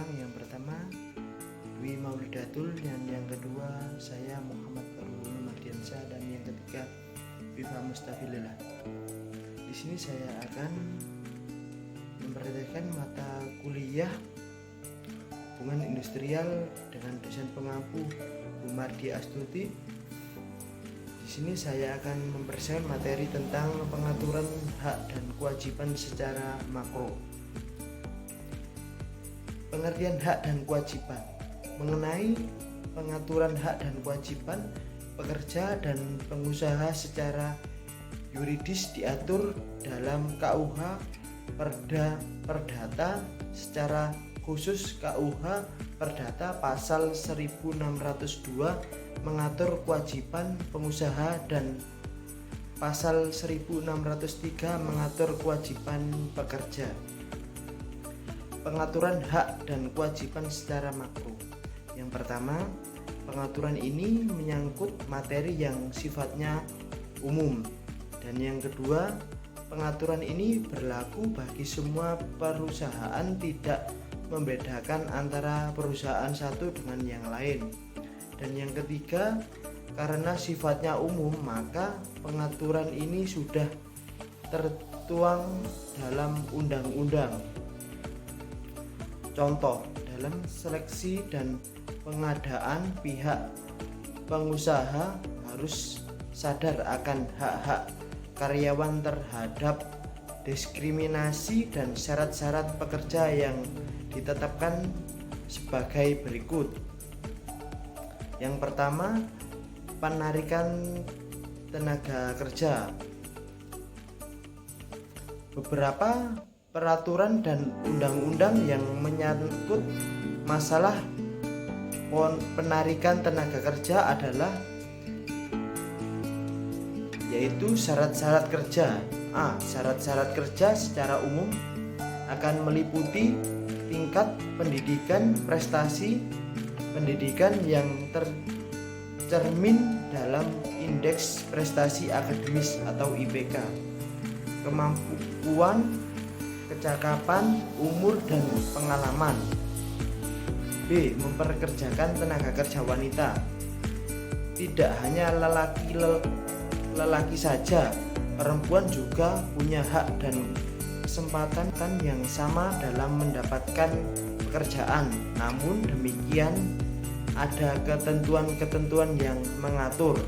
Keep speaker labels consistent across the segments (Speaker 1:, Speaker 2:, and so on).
Speaker 1: orang. Yang pertama Dwi Maulidatul, dan yang kedua saya Muhammad Farul Mardiansyah, dan yang ketiga Viva Mustafilillah. Di sini saya akan memperhatikan mata kuliah hubungan industrial dengan dosen pengampu Bu Mardi Astuti. Di sini saya akan mempersiapkan materi tentang pengaturan hak dan kewajiban secara makro. Pengertian hak dan kewajiban. Mengenai pengaturan hak dan kewajiban pekerja dan pengusaha secara yuridis diatur dalam KUH Perdata, secara khusus KUH Perdata pasal 1602 mengatur kewajiban pengusaha dan pasal 1603 mengatur kewajiban pekerja. Pengaturan hak dan kewajiban secara makro. Yang pertama, pengaturan ini menyangkut materi yang sifatnya umum. Dan yang kedua, pengaturan ini berlaku bagi semua perusahaan, tidak membedakan antara perusahaan satu dengan yang lain. Dan yang ketiga, karena sifatnya umum, maka pengaturan ini sudah tertuang dalam undang-undang. Contoh, dalam seleksi dan pengadaan, pihak pengusaha harus sadar akan hak-hak karyawan terhadap diskriminasi dan syarat-syarat pekerja yang ditetapkan sebagai berikut. Yang pertama, penarikan tenaga kerja. Beberapa peraturan dan undang-undang yang menyangkut masalah penarikan tenaga kerja adalah yaitu syarat-syarat kerja. Syarat-syarat kerja secara umum akan meliputi tingkat pendidikan, prestasi pendidikan yang tercermin dalam indeks prestasi akademis atau IPK, kemampuan, kecakapan, umur, dan pengalaman. B. Memperkerjakan tenaga kerja wanita. Tidak hanya lelaki saja, perempuan juga punya hak dan kesempatan yang sama dalam mendapatkan pekerjaan. Namun demikian, ada ketentuan-ketentuan yang mengatur.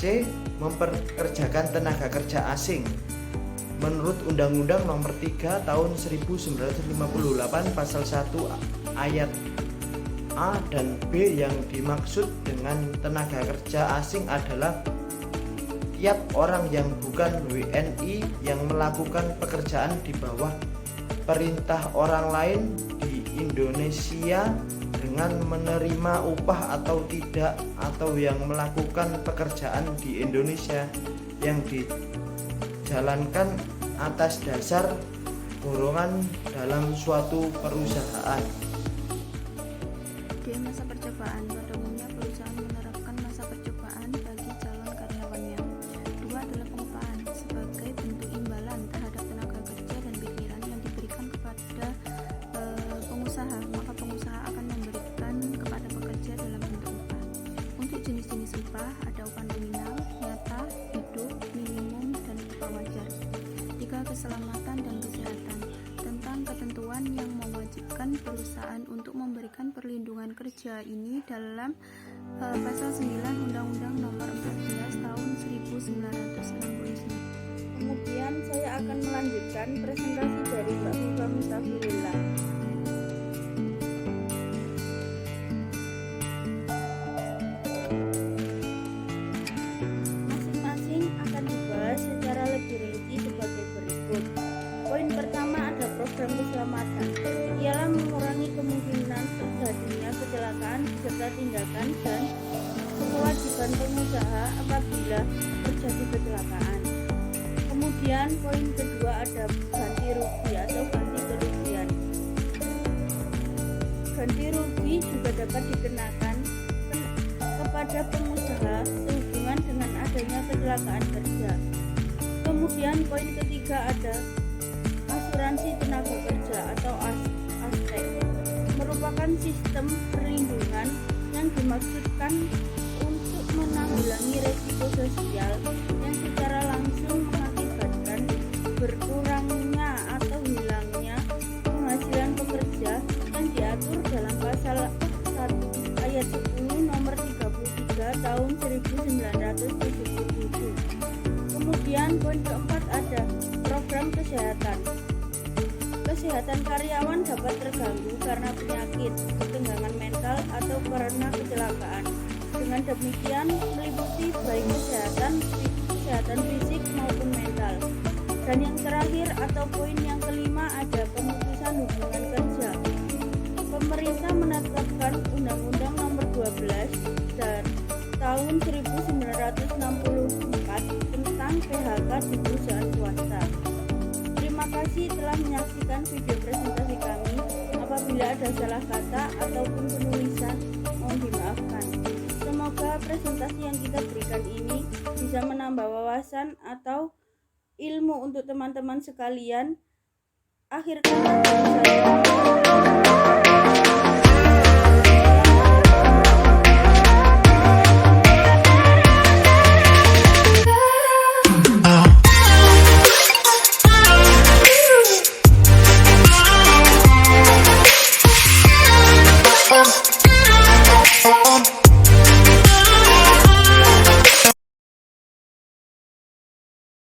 Speaker 1: C. Memperkerjakan tenaga kerja asing. Menurut Undang-Undang Nomor 3 Tahun 1958 Pasal 1 Ayat A dan B, yang dimaksud dengan tenaga kerja asing adalah tiap orang yang bukan WNI yang melakukan pekerjaan di bawah perintah orang lain di Indonesia dengan menerima upah atau tidak, atau yang melakukan pekerjaan di Indonesia yang dijalankan atas dasar golongan dalam suatu perusahaan.
Speaker 2: Di masa percobaan, pada umumnya perusahaan menerapkan masa percobaan bagi calon karyawannya. Dua adalah pengupahan sebagai bentuk imbalan terhadap tenaga kerja dan pikiran yang diberikan kepada pengusaha, maka pengusaha akan memberikan kepada pekerja dalam bentuk upah. Untuk jenis-jenis upah ada upah nominal, nyata, hidup, minimum, dan upah wajar. 3. Keselamatan dan kesehatan. Tentang ketentuan yang mewajibkan perusahaan untuk memberikan perlindungan kerja ini dalam pasal 9 Undang-Undang Nomor 14 Tahun 1969.
Speaker 3: Kemudian saya akan melanjutkan presentasi dari Mbak Viva Mustafilillah. Masing-masing akan dibahas secara lebih rinci sebagai berikut. Poin pertama ada program keselamatan. Ialah mengurangi kemungkinan terjadinya kecelakaan beserta tindakan dan kewajiban pengusaha apabila terjadi kecelakaan. Kemudian poin kedua ada ganti rugi atau ganti kerugian. Ganti rugi juga dapat dikenakan kepada pengusaha sehubungan dengan adanya kecelakaan kerja. Kemudian poin ketiga ada asuransi tenaga kerja atau ASK. menerapkan sistem perlindungan yang dimaksudkan untuk menanggulangi resiko sosial yang secara langsung mengakibatkan berkurangnya atau hilangnya penghasilan pekerja yang diatur dalam pasal 1 ayat 10 nomor 33 tahun 1977. Kemudian poin keempat ada program kesehatan. Kesehatan karyawan dapat terganggu karena penyakit, ketegangan mental, atau karena kecelakaan. Dengan demikian meliputi baik kesehatan fisik maupun mental. Dan yang terakhir atau poin yang kelima ada pemutusan hubungan kerja. Pemerintah menetapkan Undang-Undang Nomor 12 dan tahun 1964 tentang PHK di perusahaan swasta. Terima kasih telah menyaksikan video presentasi kami. Apabila ada salah kata ataupun penulisan, mohon dimaafkan. Semoga presentasi yang kita berikan ini bisa menambah wawasan atau ilmu untuk teman-teman sekalian. Akhir kata dari saya.